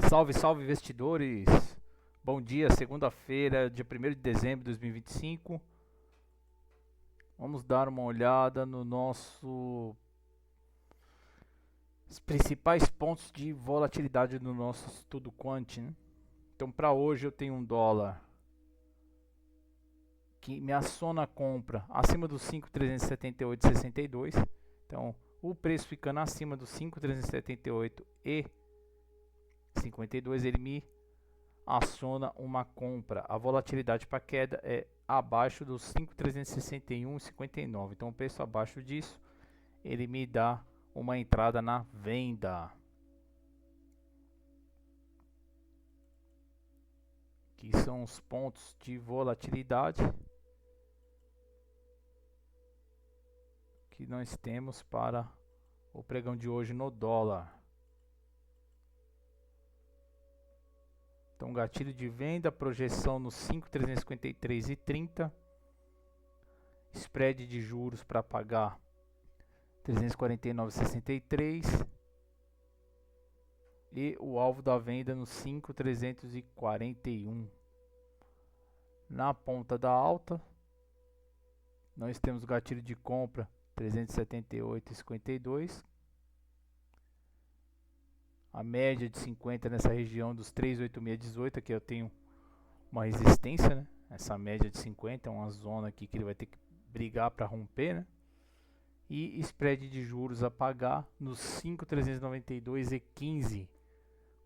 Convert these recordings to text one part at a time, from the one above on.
Salve, salve investidores! Bom dia, segunda-feira, dia 1º de dezembro de 2025. Vamos dar uma olhada no os principais pontos de volatilidade do nosso estudo Quant, né? Então, para hoje eu tenho um dólar que me aciona a compra acima dos 5.378,62. Então, o preço ficando acima dos 5.378,52, ele me aciona uma compra. A volatilidade para queda é abaixo dos 5.361,59. Então, o preço abaixo disso, ele me dá uma entrada na venda. Que são os pontos de volatilidade que nós temos para o pregão de hoje no dólar. Então, gatilho de venda, projeção no 5.353,30. Spread de juros para pagar 349,63. E o alvo da venda no 5.341. Na ponta da alta, nós temos o gatilho de compra 378,52. A média de 50 nessa região dos 386,18, aqui eu tenho uma resistência, né? Essa média de 50 é uma zona aqui que ele vai ter que brigar para romper, né? E spread de juros a pagar nos 5.392,15,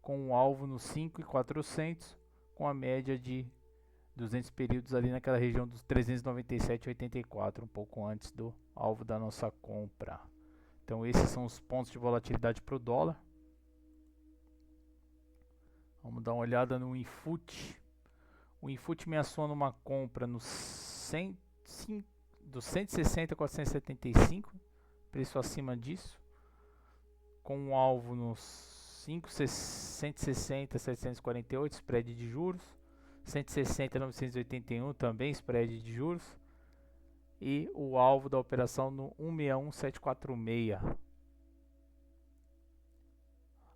com o alvo no 5.400, com a média de 200 períodos ali naquela região dos 397,84, um pouco antes do alvo da nossa compra. Então esses são os pontos de volatilidade para o dólar. Vamos dar uma olhada no Infut. O Infut me aciona uma compra no 160 a 475, preço acima disso, com um alvo nos 160 a 748, spread de juros, 160 a 981, também spread de juros, e o alvo da operação no 161746.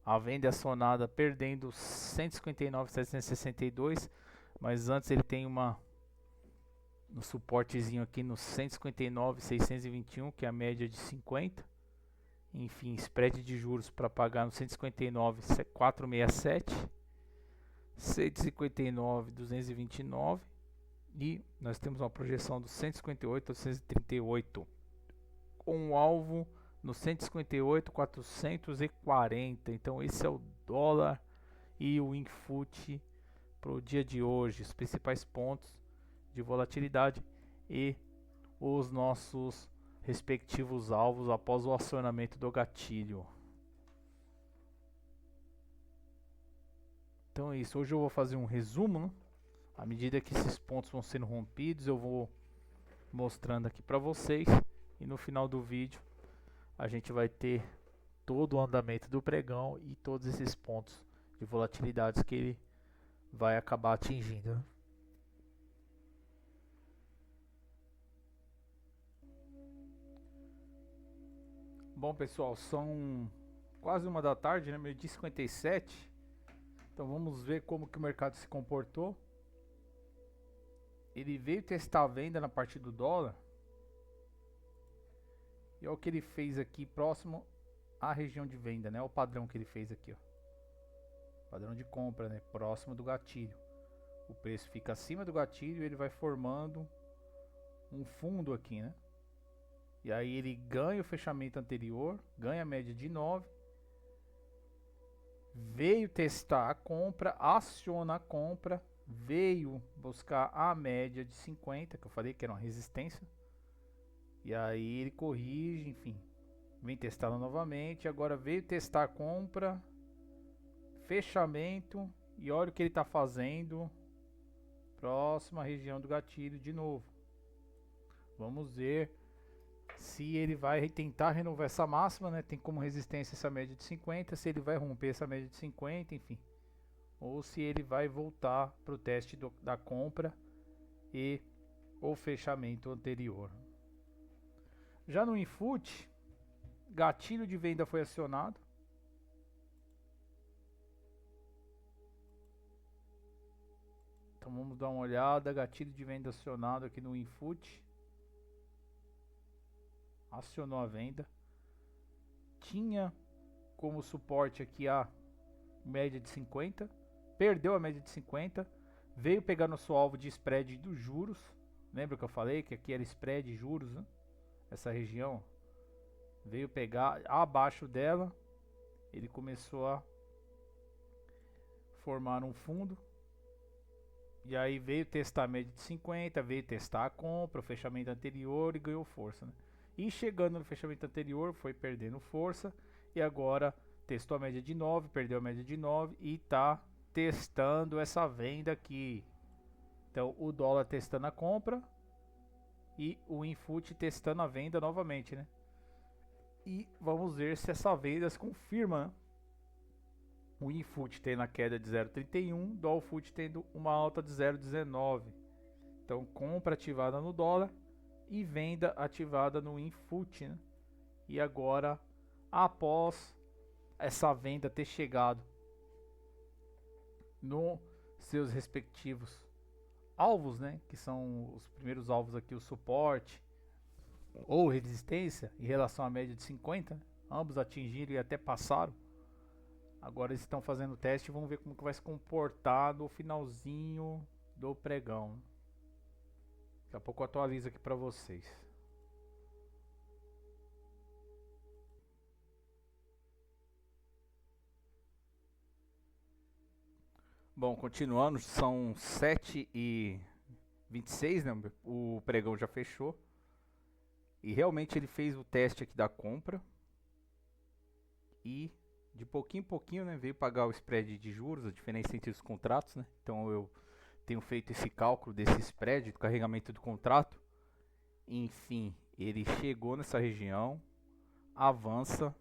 A venda é acionada perdendo 159,762, mas antes ele tem no suportezinho aqui no 159,621, que é a média de 50. Enfim, spread de juros para pagar no 159,467, 159,229 e nós temos uma projeção dos 158,838, com um alvo no 158,440. Então esse é o dólar e o Infut para o dia de hoje, os principais pontos de volatilidade e os nossos respectivos alvos após o acionamento do gatilho. Então é isso, hoje eu vou fazer um resumo, né? À medida que esses pontos vão sendo rompidos, eu vou mostrando aqui para vocês, e no final do vídeo a gente vai ter todo o andamento do pregão e todos esses pontos de volatilidades que ele vai acabar atingindo, né? Bom, pessoal, são quase 1 da tarde, né? Meio-dia 57. Então vamos ver como que o mercado se comportou. Ele veio testar a venda na parte do dólar. E olha o que ele fez aqui próximo à região de venda, né? Olha o padrão que ele fez aqui, ó. Padrão de compra, né? Próximo do gatilho. O preço fica acima do gatilho e ele vai formando um fundo aqui, né? E aí ele ganha o fechamento anterior, ganha a média de 9. Veio testar a compra, aciona a compra, veio buscar a média de 50, que eu falei que era uma resistência. E aí ele corrige, enfim, vem testá-la novamente. Agora veio testar a compra, fechamento, e olha o que ele está fazendo. Próxima região do gatilho de novo. Vamos ver se ele vai tentar renovar essa máxima, né? Tem como resistência essa média de 50, se ele vai romper essa média de 50, enfim. Ou se ele vai voltar para o teste da compra e o fechamento anterior. Já no Infut, gatilho de venda foi acionado. Então vamos dar uma olhada, gatilho de venda acionado aqui no Infoot. Acionou a venda. Tinha como suporte aqui a média de 50. Perdeu a média de 50. Veio pegar nosso alvo de spread dos juros. Lembra que eu falei que aqui era spread de juros, né? Essa região. Veio pegar abaixo dela. Ele começou a formar um fundo. E aí veio testar a média de 50, veio testar a compra, o fechamento anterior e ganhou força, né? E chegando no fechamento anterior, foi perdendo força. E agora testou a média de 9, perdeu a média de 9 e está testando essa venda aqui. Então o dólar testando a compra e o Infoot testando a venda novamente, né? E vamos ver se essa venda se confirma, né? O Infoot tendo a queda de 0,31, Dolfoot tendo uma alta de 0,19. Então compra ativada no dólar e venda ativada no Infoot, né? E agora, após essa venda ter chegado nos seus respectivos alvos, né? Que são os primeiros alvos aqui, o suporte ou resistência em relação à média de 50, né? Ambos atingiram e até passaram. Agora eles estão fazendo o teste e vamos ver como que vai se comportar no finalzinho do pregão. Daqui a pouco eu atualizo aqui para vocês. Bom, continuando, são 7h26, né? O pregão já fechou. E realmente ele fez o teste aqui da compra. E de pouquinho em pouquinho, né, veio pagar o spread de juros, a diferença entre os contratos, né? Então eu tenho feito esse cálculo desse spread, do carregamento do contrato. Enfim, ele chegou nessa região, avança,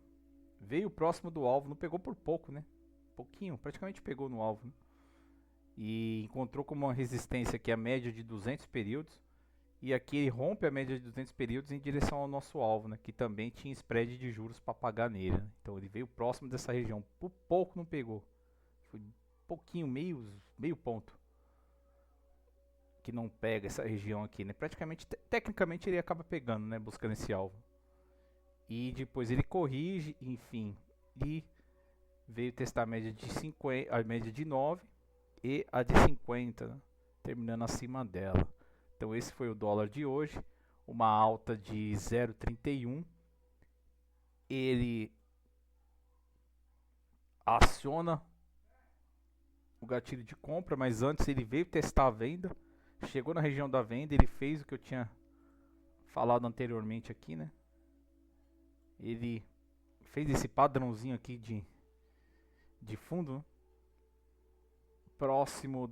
veio próximo do alvo, não pegou por pouco, né? Pouquinho, praticamente pegou no alvo, né? E encontrou como uma resistência aqui a média de 200 períodos. E aqui ele rompe a média de 200 períodos em direção ao nosso alvo, né? Que também tinha spread de juros para pagar nele, né? Então ele veio próximo dessa região, por pouco não pegou. Foi um pouquinho, meio ponto. Que não pega essa região aqui, né? Praticamente, tecnicamente ele acaba pegando, né? Buscando esse alvo. E depois ele corrige, enfim. E veio testar a média de 50, a média de 9 e a de 50, né? Terminando acima dela. Então esse foi o dólar de hoje, uma alta de 0,31. Ele aciona o gatilho de compra, mas antes ele veio testar a venda. Chegou na região da venda, ele fez o que eu tinha falado anteriormente aqui, né? Ele fez esse padrãozinho aqui de fundo, né? Próximo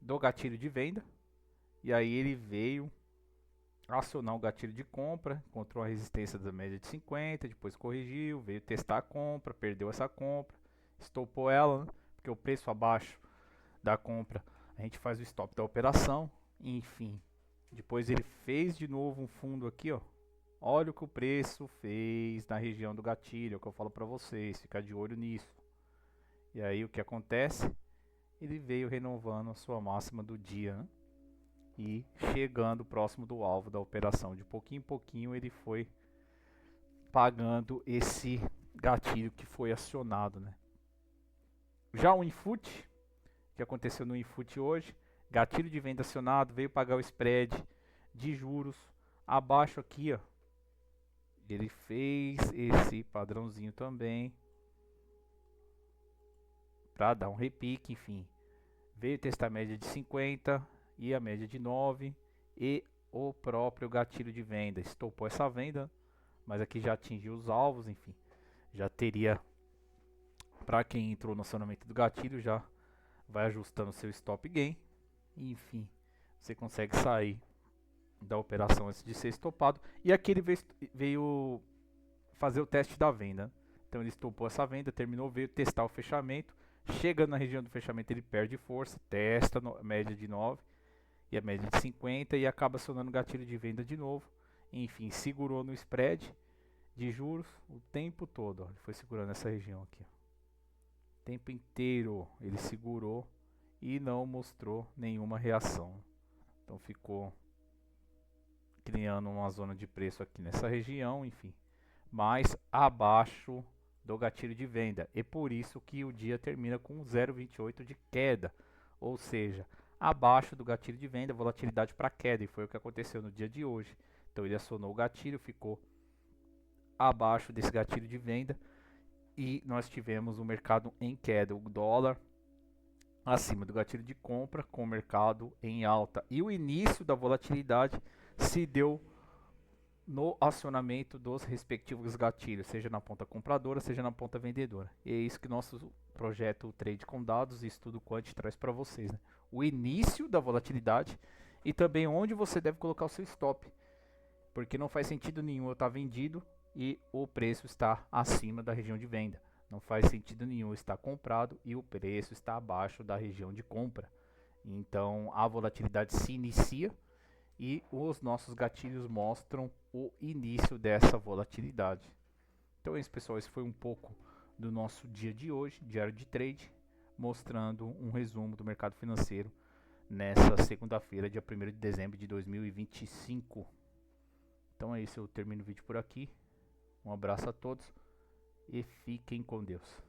do gatilho de venda. E aí ele veio acionar o gatilho de compra, encontrou a resistência da média de 50, depois corrigiu, veio testar a compra, perdeu essa compra, estopou ela, né? Porque o preço abaixo da compra a gente faz o stop da operação. Enfim, depois ele fez de novo um fundo aqui, ó. Olha o que o preço fez na região do gatilho, é o que eu falo para vocês, ficar de olho nisso. E aí o que acontece? Ele veio renovando a sua máxima do dia, né? E chegando próximo do alvo da operação. De pouquinho em pouquinho ele foi pagando esse gatilho que foi acionado, né? Já o Infoot, que aconteceu no Infoot hoje, gatilho de venda acionado, veio pagar o spread de juros. Abaixo aqui, ó, ele fez esse padrãozinho também para dar um repique, enfim. Veio testar a média de 50 e a média de 9 e o próprio gatilho de venda. Estopou essa venda, mas aqui já atingiu os alvos, enfim. Já teria, para quem entrou no acionamento do gatilho, já vai ajustando seu stop gain. Enfim, você consegue sair da operação antes de ser estopado. E aqui ele veio fazer o teste da venda. Então ele estopou essa venda, terminou, veio testar o fechamento. Chega na região do fechamento, ele perde força, testa a média de 9 e a média de 50 e acaba acionando o gatilho de venda de novo. Enfim, segurou no spread de juros o tempo todo. Ó. Ele foi segurando essa região aqui. Ó. O tempo inteiro ele segurou e não mostrou nenhuma reação. Então ficou criando uma zona de preço aqui nessa região, enfim, mas abaixo do gatilho de venda. E por isso que o dia termina com 0,28 de queda, ou seja, abaixo do gatilho de venda, volatilidade para queda, e foi o que aconteceu no dia de hoje. Então ele acionou o gatilho, ficou abaixo desse gatilho de venda e nós tivemos o mercado em queda, o dólar acima do gatilho de compra, com o mercado em alta. E o início da volatilidade se deu no acionamento dos respectivos gatilhos, seja na ponta compradora, seja na ponta vendedora. E é isso que nosso projeto Trade com Dados e Estudo Quant traz para vocês, né? O início da volatilidade e também onde você deve colocar o seu stop, porque não faz sentido nenhum eu estar vendido e o preço está acima da região de venda. Não faz sentido nenhum estar comprado e o preço está abaixo da região de compra. Então a volatilidade se inicia e os nossos gatilhos mostram o início dessa volatilidade. Então é isso, pessoal, esse foi um pouco do nosso dia de hoje, diário de trade, mostrando um resumo do mercado financeiro nessa segunda-feira, dia 1º de dezembro de 2025. Então é isso, eu termino o vídeo por aqui. Um abraço a todos e fiquem com Deus.